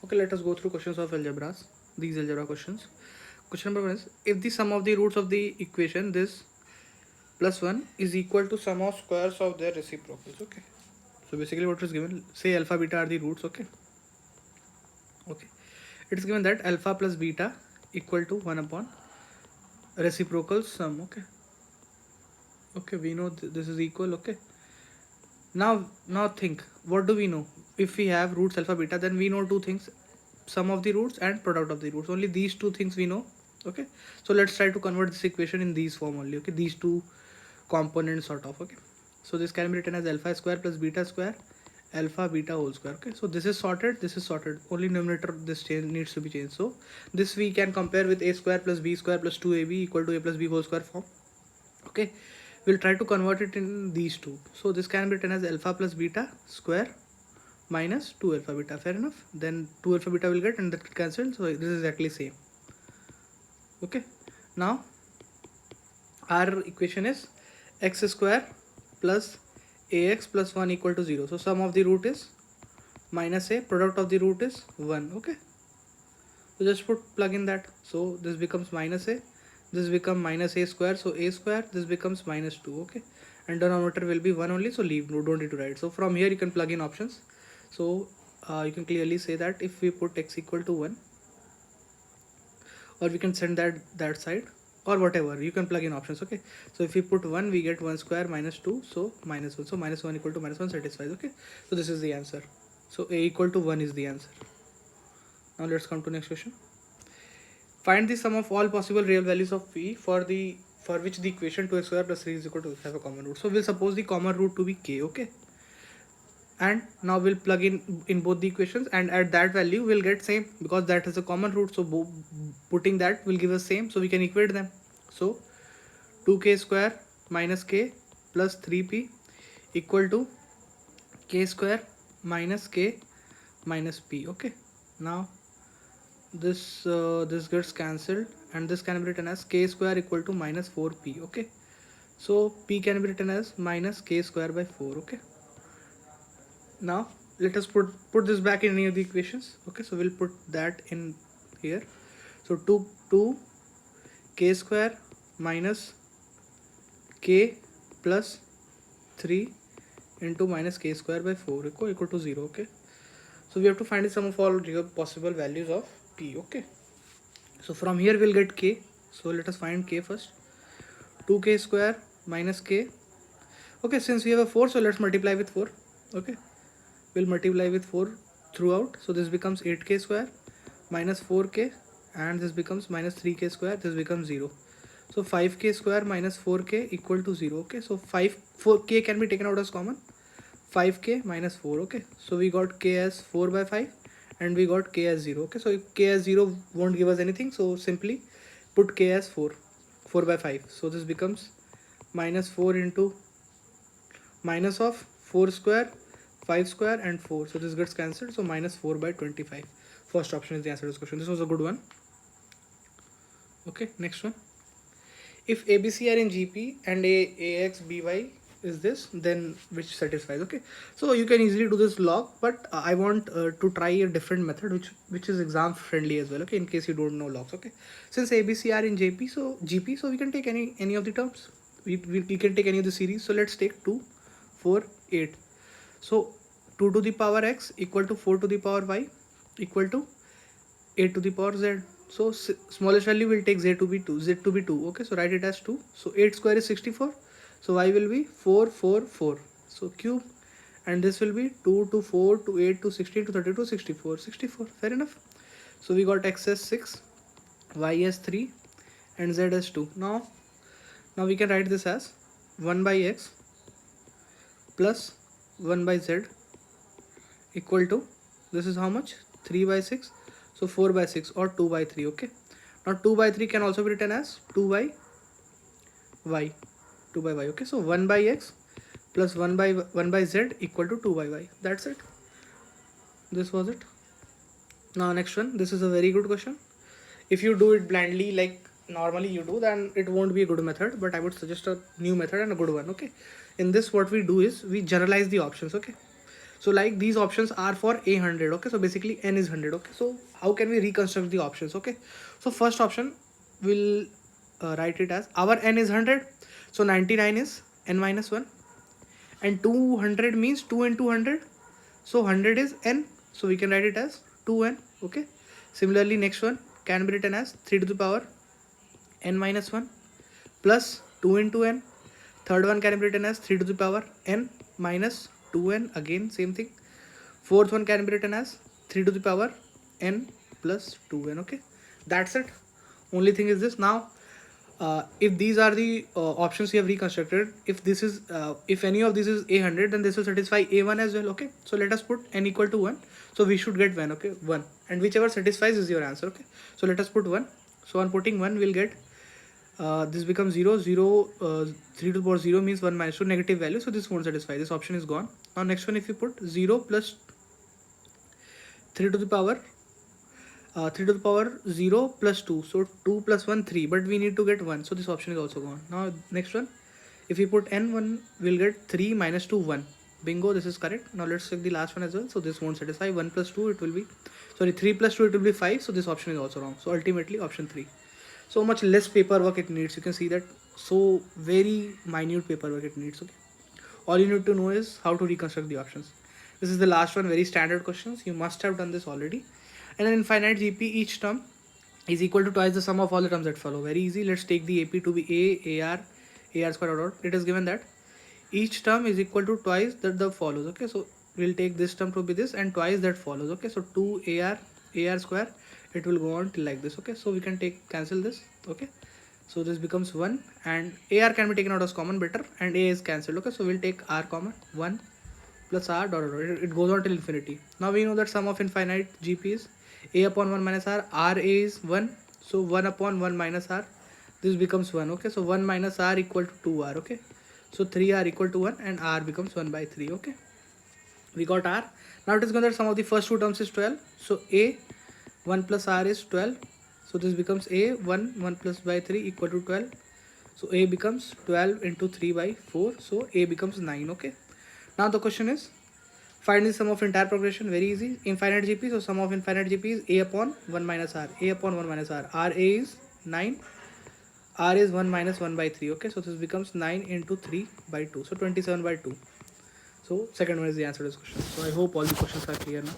Okay, let us go through questions of algebras. These algebra questions. Question number 1 is, if the sum of the roots of the equation this plus 1 is equal to sum of squares of their reciprocals. Okay, so basically what is given, say alpha beta are the roots. Okay, it is given that alpha plus beta equal to 1 upon reciprocal sum. Okay, we know this is equal. Okay, now think, what do we know? If we have roots alpha beta, then we know two things: sum of the roots and product of the roots. Only these two things we know. Okay, so let's try to convert this equation in these form only. Okay, these two components sort of. Okay, so this can be written as alpha square plus beta square, alpha beta whole square. Okay, so this is sorted, this is sorted, only numerator this change needs to be changed. So this we can compare with a square plus b square plus 2ab equal to a plus b whole square form. Okay, we'll try to convert it in these two. So this can be written as alpha plus beta square minus 2 alpha beta. Fair enough. Then 2 alpha beta will get and that will cancel. So this is exactly same. Okay, now our equation is x square plus ax plus 1 equal to 0. So sum of the root is minus a, product of the root is 1. Okay, so just plug in that. So this becomes minus a, this become minus a square, so a square, this becomes minus 2. Okay, and denominator will be 1 only, so leave, no, don't need to write. So from here you can plug in options. So you can clearly say that if we put x equal to 1, or we can send that side, or whatever, you can plug in options. Okay, so if we put 1, we get 1 square minus 2, so minus 1. So minus 1 equal to minus 1 satisfies. Okay, so this is the answer. So a equal to 1 is the answer. Now let's come to next question. Find the sum of all possible real values of p for which the equation 2x square plus 3 is equal to have a common root. So we'll suppose the common root to be k. Okay, and now we'll plug in both the equations, and at that value we'll get same because that is a common root. So putting that will give us same, so we can equate them. So 2k square minus k plus 3p equal to k square minus k minus p. Okay, now this gets cancelled, and this can be written as k square equal to minus 4p. Okay, so p can be written as minus k square by 4. Okay, now let us put this back in any of the equations. Okay, so we'll put that in here. So 2 k square minus k plus 3 into minus k square by 4 equal to 0. Okay, so we have to find the sum of all real possible values of p. Okay, so from here we'll get k. So let us find k first. 2k square minus k. Okay, since we have a 4, so let's multiply with 4. Okay, we'll multiply with 4 throughout. So this becomes 8k square minus 4k, and this becomes minus 3k square, this becomes 0. So 5k square minus 4k equal to 0. Okay, so 4k can be taken out as common. 5k minus 4. Okay, so we got k as 4 by 5 and we got k as 0. Okay, so k as 0 won't give us anything, so simply put k as 4 by 5. So this becomes minus 4 into minus of 4 square, 5 square and 4. So this gets cancelled, so minus 4 by 25. First option is the answer to this question. This was a good one. Okay, next one. If ABC are in GP and AX BY is this, then which satisfies? Okay, so you can easily do this log, but I want to try a different method which is exam friendly as well. Okay, in case you don't know logs. Okay, since ABC are in GP, so we can take any of the terms. We can take any of the series. So let's take 2, 4, 8. So 2 to the power x equal to 4 to the power y equal to 8 to the power z. So smallest value will take z to be 2. Okay, so write it as 2. So 8 square is 64. So y will be 4, 4, 4. So cube, and this will be 2 to 4 to 8 to 16 to 32, 64. Fair enough. So we got x as 6, y as 3 and z as 2. Now we can write this as 1 by x plus 1 by z equal to, this is how much, 3 by 6. So 4 by 6 or 2 by 3. Okay, now 2 by 3 can also be written as 2 by y. Okay, so 1 by x plus 1 by z equal to 2 by y. That's it. This was it. Now next one. This is a very good question. If you do it blindly like normally you do, then it won't be a good method, but I would suggest a new method and a good one. Okay, in this what we do is we generalize the options. Okay, So like these options are for A100. Okay, so basically n is 100. Okay, so how can we reconstruct the options? Okay, so first option we'll write it as our n is 100, so 99 is n minus 1, and 200 means 2 into 100, so 100 is n, so we can write it as 2n. Okay, similarly next one can be written as 3 to the power n minus 1 plus 2 into n. Third one can be written as 3 to the power n minus 2n, again same thing. Fourth one can be written as 3 to the power n plus 2n. Okay, that's it. Only thing is this. Now if these are the options you have reconstructed, if this is if any of this is A100, then this will satisfy A1 as well. Okay, so let us put n equal to 1, so we should get 1. Okay, 1, and whichever satisfies is your answer. Okay, so let us put 1. So on putting 1 we'll get this becomes 0, 0, 3 to the power 0 means 1 minus 2, negative value, so this won't satisfy, this option is gone. Now next one, if you put 0 plus 3 to the power 0 plus 2, so 2 plus 1 3, but we need to get 1, so this option is also gone. Now next one, if we put n1 we'll get 3 minus 2 1. Bingo, this is correct. Now let's check the last one as well. So this won't satisfy. 1 plus 2 it will be, sorry, 3 plus 2 it will be 5, so this option is also wrong. So ultimately option 3. So much less paperwork it needs. You can see that, so very minute paperwork it needs. Okay, all you need to know is how to reconstruct the options. This is the last one, very standard questions. You must have done this already. And in infinite GP, each term is equal to twice the sum of all the terms that follow. Very easy. Let's take the AP to be A, AR square dot. It is given that each term is equal to twice that the follows. Okay, so we'll take this term to be this and twice that follows. Okay, so 2AR square, it will go on till like this. Okay, so we can cancel this. Okay, so this becomes 1, and AR can be taken out as common better, and A is cancelled. Okay, so we'll take R common, 1 plus R dot dot. It goes on till infinity. Now we know that sum of infinite GP is A upon 1 minus R. RA is 1, so 1 upon 1 minus R, this becomes 1. Okay, so 1 minus R equal to 2R. Okay, so 3R equal to 1, and R becomes 1 by 3. Okay, we got R. Now it is given that sum of the first two terms is 12, so A 1 plus R is 12, so this becomes A 1 plus by 3 equal to 12, so A becomes 12 into 3 by 4, so A becomes 9. Okay, now the question is find the sum of entire progression. Very easy, infinite GP, so sum of infinite GP is A upon 1 minus R. A upon 1 minus R, RA is 9, R is 1 minus 1 by 3. Okay, so this becomes 9 into 3 by 2, so 27 by 2. So second one is the answer to this question. So I hope all the questions are clear now.